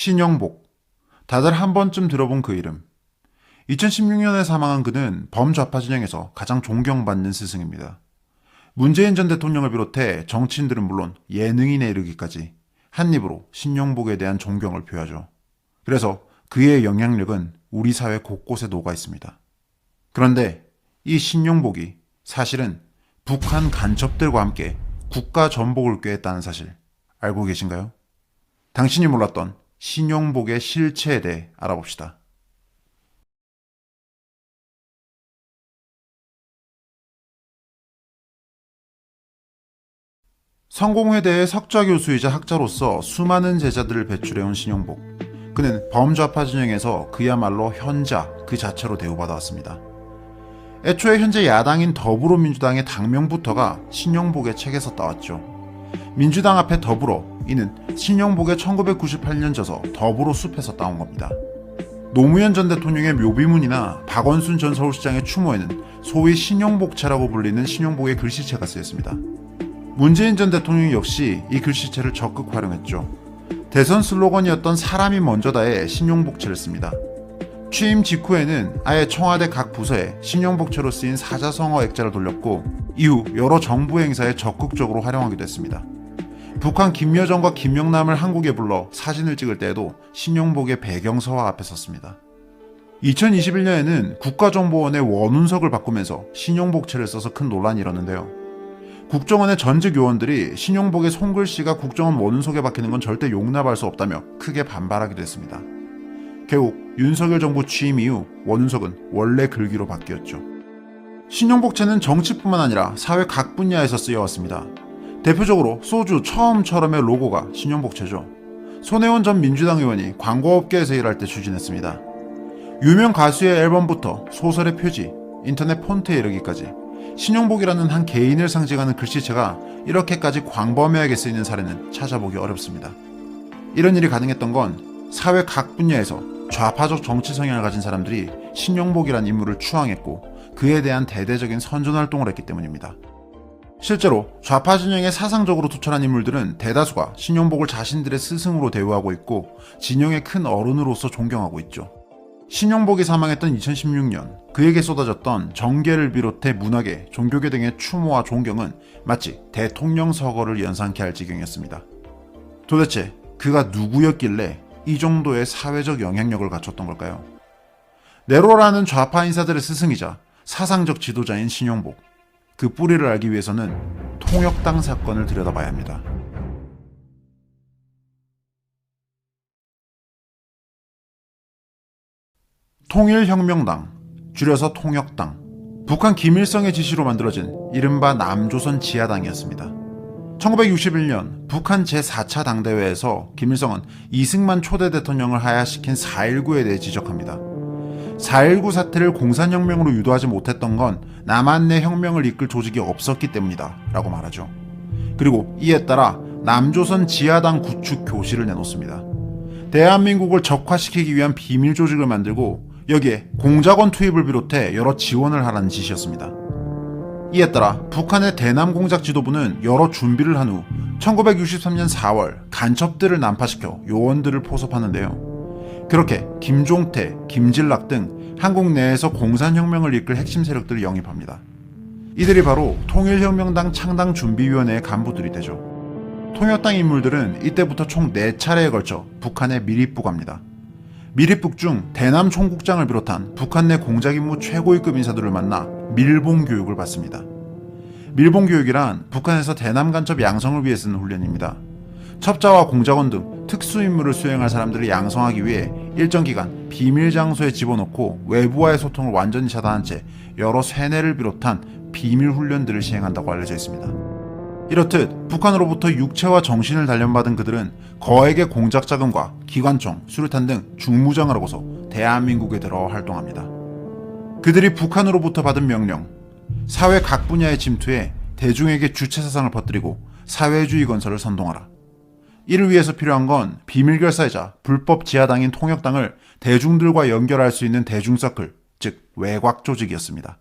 신영복. 다들 한 번쯤 들어본 그 이름. 2016년에 사망한 그는 범좌파 진영에서 가장 존경받는 스승입니다. 문재인 전 대통령을 비롯해 정치인들은 물론 예능인에 이르기까지 한 입으로 신영복에 대한 존경을 표하죠. 그래서 그의 영향력은 우리 사회 곳곳에 녹아 있습니다. 그런데 이 신영복이 사실은 북한 간첩들과 함께 국가 전복을 꾀했다는 사실 알고 계신가요? 당신이 몰랐던 신영복의 실체에 대해 알아봅시다. 성공회대의 석좌 교수이자 학자로서 수많은 제자들을 배출해온 신영복. 그는 범좌파 진영에서 그야말로 현자 그 자체로 대우받아왔습니다. 애초에 현재 야당인 더불어민주당의 당명부터가 신영복의 책에서 따왔죠. 민주당 앞에 더불어, 이는 신영복의 1998년 저서 더불어 숲에서 따온 겁니다. 노무현 전 대통령의 묘비문이나 박원순 전 서울시장의 추모에는 소위 신영복체라고 불리는 신영복의 글씨체가 쓰였습니다. 문재인 전 대통령 역시 이 글씨체를 적극 활용했죠. 대선 슬로건이었던 사람이 먼저다에 신용복체를 씁니다. 취임 직후에는 아예 청와대 각 부서에 신용복체로 쓰인 사자성어 액자를 돌렸고 이후 여러 정부 행사에 적극적으로 활용하기도 했습니다. 북한 김여정과 김영남을 한국에 불러 사진을 찍을 때에도 신용복의 배경서화 앞에 섰습니다. 2021년에는 국가정보원의 원운석을 바꾸면서 신용복체를 써서 큰 논란이 일었는데요. 국정원의 전직 요원들이 신용복의 손글씨가 국정원 원운석에 박히는 건 절대 용납할 수 없다며 크게 반발하기도 했습니다. 결국 윤석열 정부 취임 이후 원운석은 원래 글귀로 바뀌었죠. 신용복체는 정치뿐만 아니라 사회 각 분야에서 쓰여왔습니다. 대표적으로 소주 처음처럼의 로고가 신용복체죠. 손혜원 전 민주당 의원이 광고업계에서 일할 때 추진했습니다. 유명 가수의 앨범부터 소설의 표지, 인터넷 폰트에 이르기까지 신용복이라는 한 개인을 상징하는 글씨체가 이렇게까지 광범위하게 쓰이는 사례는 찾아보기 어렵습니다. 이런 일이 가능했던 건 사회 각 분야에서 좌파적 정치 성향을 가진 사람들이 신용복이라는 인물을 추앙했고 그에 대한 대대적인 선전활동을 했기 때문입니다. 실제로 좌파 진영에 사상적으로 투철한 인물들은 대다수가 신용복을 자신들의 스승으로 대우하고 있고 진영의 큰 어른으로서 존경하고 있죠. 신영복이 사망했던 2016년 그에게 쏟아졌던 정계를 비롯해 문화계, 종교계 등의 추모와 존경은 마치 대통령 서거를 연상케 할 지경이었습니다. 도대체 그가 누구였길래 이 정도의 사회적 영향력을 갖췄던 걸까요? 네로라는 좌파 인사들의 스승이자 사상적 지도자인 신영복. 그 뿌리를 알기 위해서는 통역당 사건을 들여다봐야 합니다. 통일혁명당, 줄여서 통역당. 북한 김일성의 지시로 만들어진 이른바 남조선 지하당이었습니다. 1961년 북한 제4차 당대회에서 김일성은 이승만 초대 대통령을 하야시킨 4.19에 대해 지적합니다. 4.19 사태를 공산혁명으로 유도하지 못했던 건 남한 내 혁명을 이끌 조직이 없었기 때문이다 라고 말하죠. 그리고 이에 따라 남조선 지하당 구축 교시를 내놓습니다. 대한민국을 적화시키기 위한 비밀 조직을 만들고 여기에 공작원 투입을 비롯해 여러 지원을 하라는 지시였습니다. 이에 따라 북한의 대남 공작 지도부는 여러 준비를 한 후 1963년 4월 간첩들을 난파시켜 요원들을 포섭하는데요. 그렇게 김종태, 김진락 등 한국 내에서 공산혁명을 이끌 핵심 세력들을 영입합니다. 이들이 바로 통일혁명당 창당준비위원회의 간부들이 되죠. 통역당 인물들은 이때부터 총 4차례에 걸쳐 북한에 밀입부 갑니다. 밀입국 중 대남 총국장을 비롯한 북한 내 공작 임무 최고위급 인사들을 만나 밀봉 교육을 받습니다. 밀봉 교육이란 북한에서 대남 간첩 양성을 위해 쓰는 훈련입니다. 첩자와 공작원 등 특수 임무를 수행할 사람들을 양성하기 위해 일정 기간 비밀 장소에 집어넣고 외부와의 소통을 완전히 차단한 채 여러 세뇌를 비롯한 비밀 훈련들을 시행한다고 알려져 있습니다. 이렇듯 북한으로부터 육체와 정신을 단련받은 그들은 거액의 공작 자금과 기관총, 수류탄 등 중무장을 하고서 대한민국에 들어 활동합니다. 그들이 북한으로부터 받은 명령, 사회 각 분야에 침투해 대중에게 주체 사상을 퍼뜨리고 사회주의 건설을 선동하라. 이를 위해서 필요한 건 비밀결사이자 불법 지하당인 통역당을 대중들과 연결할 수 있는 대중서클, 즉 외곽 조직이었습니다.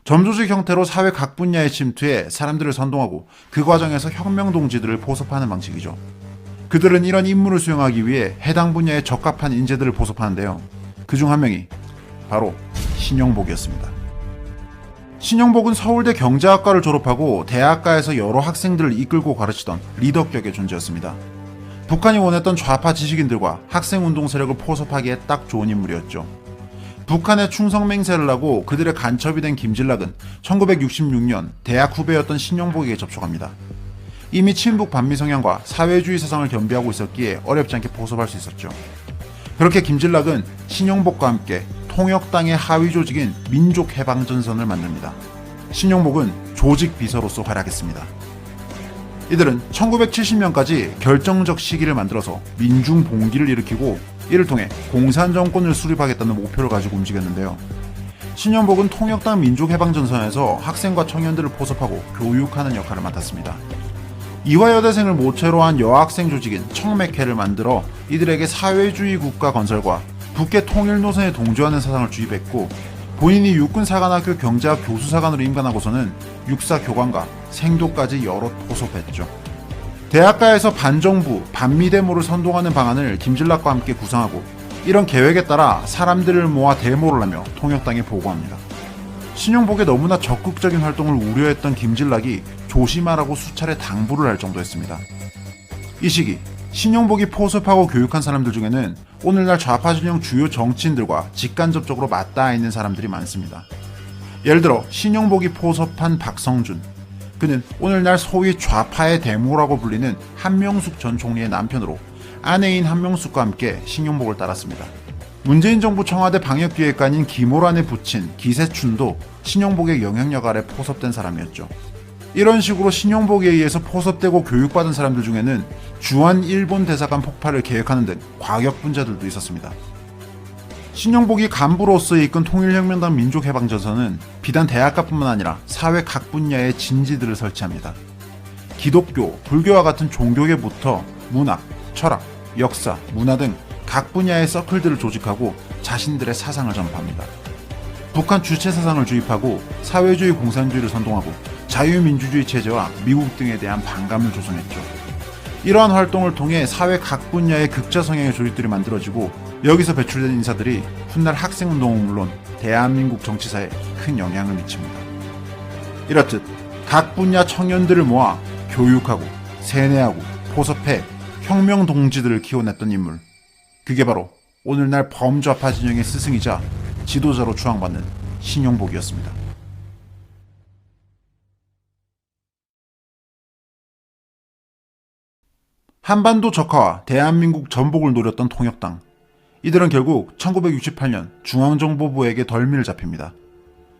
점조직 형태로 사회 각 분야에 침투해 사람들을 선동하고 그 과정에서 혁명동지들을 포섭하는 방식이죠. 그들은 이런 임무를 수행하기 위해 해당 분야에 적합한 인재들을 포섭하는데요. 그중 한 명이 바로 신용복이었습니다. 신용복은 서울대 경제학과를 졸업하고 대학가에서 여러 학생들을 이끌고 가르치던 리더격의 존재였습니다. 북한이 원했던 좌파 지식인들과 학생운동 세력을 포섭하기에 딱 좋은 인물이었죠. 북한의 충성 맹세를 하고 그들의 간첩이 된 김진락은 1966년 대학 후배였던 신용복에게 접촉합니다. 이미 친북 반미 성향과 사회주의 사상을 겸비하고 있었기에 어렵지 않게 포섭할 수 있었죠. 그렇게 김진락은 신용복과 함께 통역당의 하위 조직인 민족해방전선을 만듭니다. 신용복은 조직 비서로서 활약했습니다. 이들은 1970년까지 결정적 시기를 만들어서 민중봉기를 일으키고 이를 통해 공산정권을 수립하겠다는 목표를 가지고 움직였는데요. 신용복은 통역당 민족해방전선에서 학생과 청년들을 포섭하고 교육하는 역할을 맡았습니다. 이화여대생을 모체로 한 여학생 조직인 청맥회를 만들어 이들에게 사회주의 국가 건설과 북계 통일 노선에 동조하는 사상을 주입했고, 본인이 육군사관학교 경제학 교수사관으로 임관하고서는 육사 교관과 생도까지 여럿 포섭했죠. 대학가에서 반정부, 반미데모를 선동하는 방안을 김진락과 함께 구상하고, 이런 계획에 따라 사람들을 모아 데모를 하며 통역당에 보고합니다. 신용복의 너무나 적극적인 활동을 우려했던 김진락이 조심하라고 수차례 당부를 할 정도였습니다. 이 시기 신용복이 포섭하고 교육한 사람들 중에는 오늘날 좌파 진영 주요 정치인들과 직간접적으로 맞닿아 있는 사람들이 많습니다. 예를 들어 신용복이 포섭한 박성준, 그는 오늘날 소위 좌파의 대모라고 불리는 한명숙 전 총리의 남편으로 아내인 한명숙과 함께 신용복을 따랐습니다. 문재인 정부 청와대 방역기획관인 김오란의 부친 기세춘도 신용복의 영향력 아래 포섭된 사람이었죠. 이런 식으로 신용복에 의해서 포섭되고 교육받은 사람들 중에는 주한 일본 대사관 폭발을 계획하는 등 과격분자들도 있었습니다. 신용복이 간부로서 이끈 통일혁명당 민족해방전선은 비단 대학가뿐만 아니라 사회 각 분야의 진지들을 설치합니다. 기독교, 불교와 같은 종교계부터 문학, 철학, 역사, 문화 등 각 분야의 서클들을 조직하고 자신들의 사상을 전파합니다. 북한 주체 사상을 주입하고 사회주의 공산주의를 선동하고 자유민주주의 체제와 미국 등에 대한 반감을 조성했죠. 이러한 활동을 통해 사회 각 분야의 극좌 성향의 조직들이 만들어지고, 여기서 배출된 인사들이 훗날 학생운동은 물론 대한민국 정치사에 큰 영향을 미칩니다. 이렇듯 각 분야 청년들을 모아 교육하고 세뇌하고 포섭해 혁명 동지들을 키워냈던 인물, 그게 바로 오늘날 범좌파 진영의 스승이자 지도자로 추앙받는 신용복이었습니다. 한반도 적화와 대한민국 전복을 노렸던 통역당, 이들은 결국 1968년 중앙정보부에게 덜미를 잡힙니다.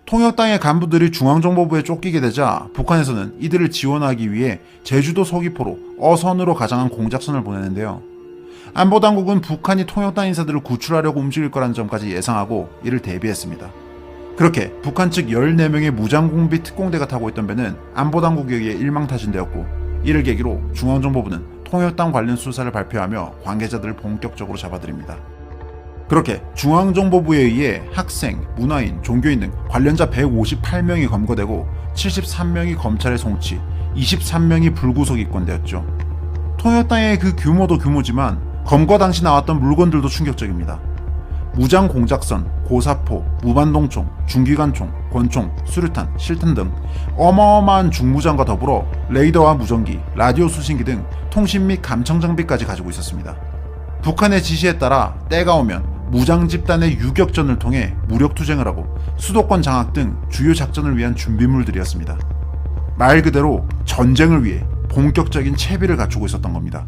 통역당의 간부들이 중앙정보부에 쫓기게 되자 북한에서는 이들을 지원하기 위해 제주도 서귀포로 어선으로 가장한 공작선을 보내는데요. 안보당국은 북한이 통역당 인사들을 구출하려고 움직일 거라는 점까지 예상하고 이를 대비했습니다. 그렇게 북한 측 14명의 무장공비 특공대가 타고 있던 배는 안보당국에 의해 일망타진되었고, 이를 계기로 중앙정보부는 통역당 관련 수사를 발표하며 관계자들을 본격적으로 잡아들입니다. 그렇게 중앙정보부에 의해 학생, 문화인, 종교인 등 관련자 158명이 검거되고 73명이 검찰에 송치, 23명이 불구속 입건되었죠. 통역당의 그 규모도 규모지만 검거 당시 나왔던 물건들도 충격적입니다. 무장 공작선, 고사포, 무반동총, 중기관총, 권총, 수류탄, 실탄 등 어마어마한 중무장과 더불어 레이더와 무전기, 라디오 수신기 등 통신 및 감청 장비까지 가지고 있었습니다. 북한의 지시에 따라 때가 오면 무장 집단의 유격전을 통해 무력 투쟁을 하고 수도권 장악 등 주요 작전을 위한 준비물들이었습니다. 말 그대로 전쟁을 위해 본격적인 채비를 갖추고 있었던 겁니다.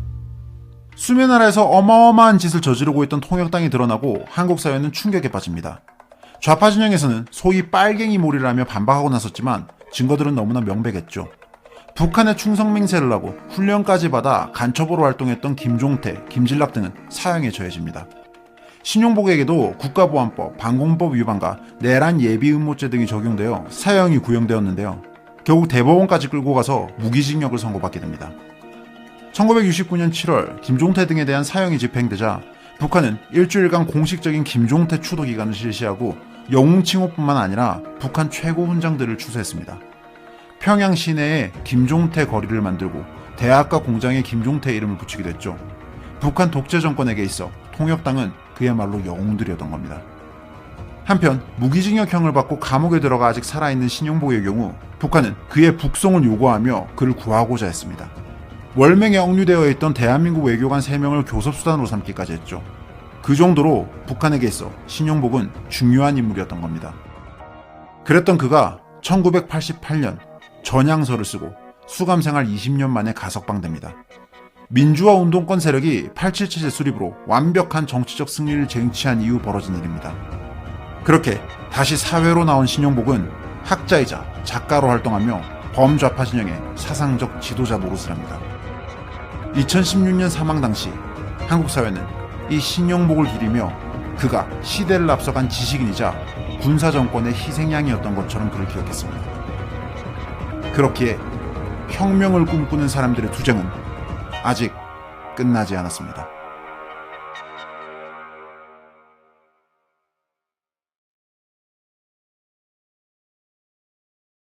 수면 아래에서 어마어마한 짓을 저지르고 있던 통역당이 드러나고 한국 사회는 충격에 빠집니다. 좌파 진영에서는 소위 빨갱이 몰이를 하며 반박하고 나섰지만 증거들은 너무나 명백했죠. 북한의 충성 맹세를 하고 훈련까지 받아 간첩으로 활동했던 김종태, 김진락 등은 사형에 처해집니다. 신용복에게도 국가보안법, 방공법 위반과 내란 예비 음모죄 등이 적용되어 사형이 구형되었는데요. 결국 대법원까지 끌고 가서 무기징역을 선고받게 됩니다. 1969년 7월 김종태 등에 대한 사형이 집행되자 북한은 일주일간 공식적인 김종태 추도 기간을 실시하고 영웅 칭호뿐만 아니라 북한 최고 훈장들을 추수했습니다. 평양 시내에 김종태 거리를 만들고 대학가 공장에 김종태의 이름을 붙이기도 했죠. 북한 독재 정권에게 있어 통역당은 그야말로 영웅들이었던 겁니다. 한편 무기징역형을 받고 감옥에 들어가 아직 살아있는 신용복의 경우 북한은 그의 북송을 요구하며 그를 구하고자 했습니다. 월맹에 억류되어 있던 대한민국 외교관 3명을 교섭수단으로 삼기까지 했죠. 그 정도로 북한에게 있어 신용복은 중요한 인물이었던 겁니다. 그랬던 그가 1988년 전향서를 쓰고 수감생활 20년 만에 가석방됩니다. 민주화 운동권 세력이 8.7 체제 수립으로 완벽한 정치적 승리를 쟁취한 이후 벌어진 일입니다. 그렇게 다시 사회로 나온 신용복은 학자이자 작가로 활동하며 범좌파 진영의 사상적 지도자 노릇을 합니다. 2016년 사망 당시 한국 사회는 이 신용복을 기리며 그가 시대를 앞서간 지식인이자 군사정권의 희생양이었던 것처럼 그를 기억했습니다. 그렇기에 혁명을 꿈꾸는 사람들의 투쟁은 아직 끝나지 않았습니다.